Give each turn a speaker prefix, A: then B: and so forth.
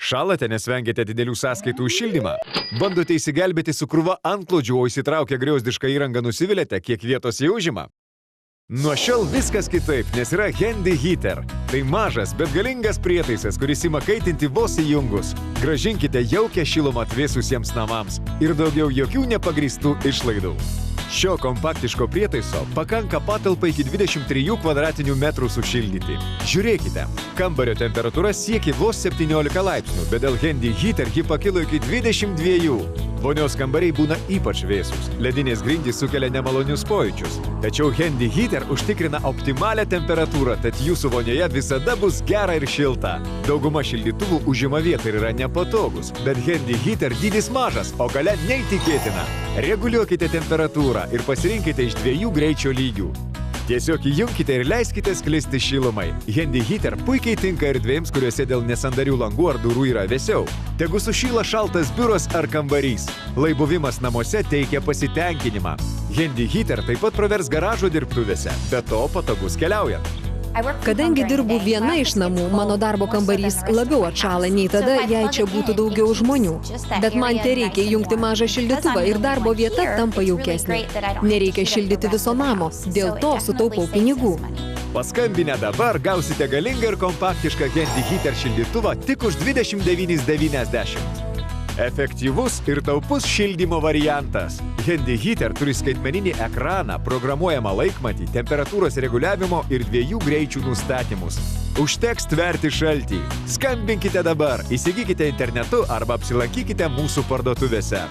A: Šalate, nes vengiate didelių sąskaitų už šildymą? Bandote įsigelbėti su krūva antklodžių, o įsitraukę griauzdišką įrangą nusiviliate, kiek vietos jie užima? Nuo šiol viskas kitaip, nes yra Handy Heater. Tai mažas, bet galingas prietaisas, kuris ima kaitinti vos įjungus. Grąžinkite jaukią šilumą atvėsusiems namams ir daugiau jokių nepagrįstų išlaidų. Šio kompaktiško prietaiso pakanka patalpai iki 23 kvadratinių metrų sušildyti. Žiūrėkite, kambario temperatūra siekia vos 17 laipsnių, bet dėl Handy Heater ji pakilo iki 22. Vonios kambariai būna ypač vėsūs. Ledinės grindys sukelia nemalonius pojūčius. Tačiau Handy Heater užtikrina optimalią temperatūrą, tad jūsų vonioje visada bus gera ir šilta. Dauguma šildytuvų užima vietą ir yra nepatogus, bet Handy Heater dydis mažas, o galia neįtikėtina. Reguliuokite temperatūrą ir pasirinkite iš 2 greičio lygių. Tiesiog įjunkite ir leiskite sklisti šilumai. Handy Heater puikiai tinka erdvėms, kuriuose dėl nesandarių langų ar durų yra vėsiau. Tegu sušyla šaltas biuras ar kambarys. Lai buvimas namuose teikia pasitenkinimą. Handy Heater taip pat pravers garažo dirbtuvėse, be to patogus keliaujant.
B: Kadangi dirbu viena iš namų, mano darbo kambarys labiau atšąla nei tada, jei čia būtų daugiau žmonių. Bet man tereikia įjungti mažą šildytuvą ir darbo vieta tampa jaukesnė. Nereikia šildyti viso namo, dėl to sutaupau pinigų.
A: Paskambinę dabar gausite galingą ir kompaktišką Handy Heater šildytuvą tik už 29,90. Efektyvus ir taupus šildymo variantas. Handy Heater turi skaitmeninį ekraną, programuojamą laikmatį, temperatūros reguliavimo ir 2 greičių nustatymus. Užteks tverti šaltį. Skambinkite dabar, įsigykite internetu arba apsilankykite mūsų parduotuvėse.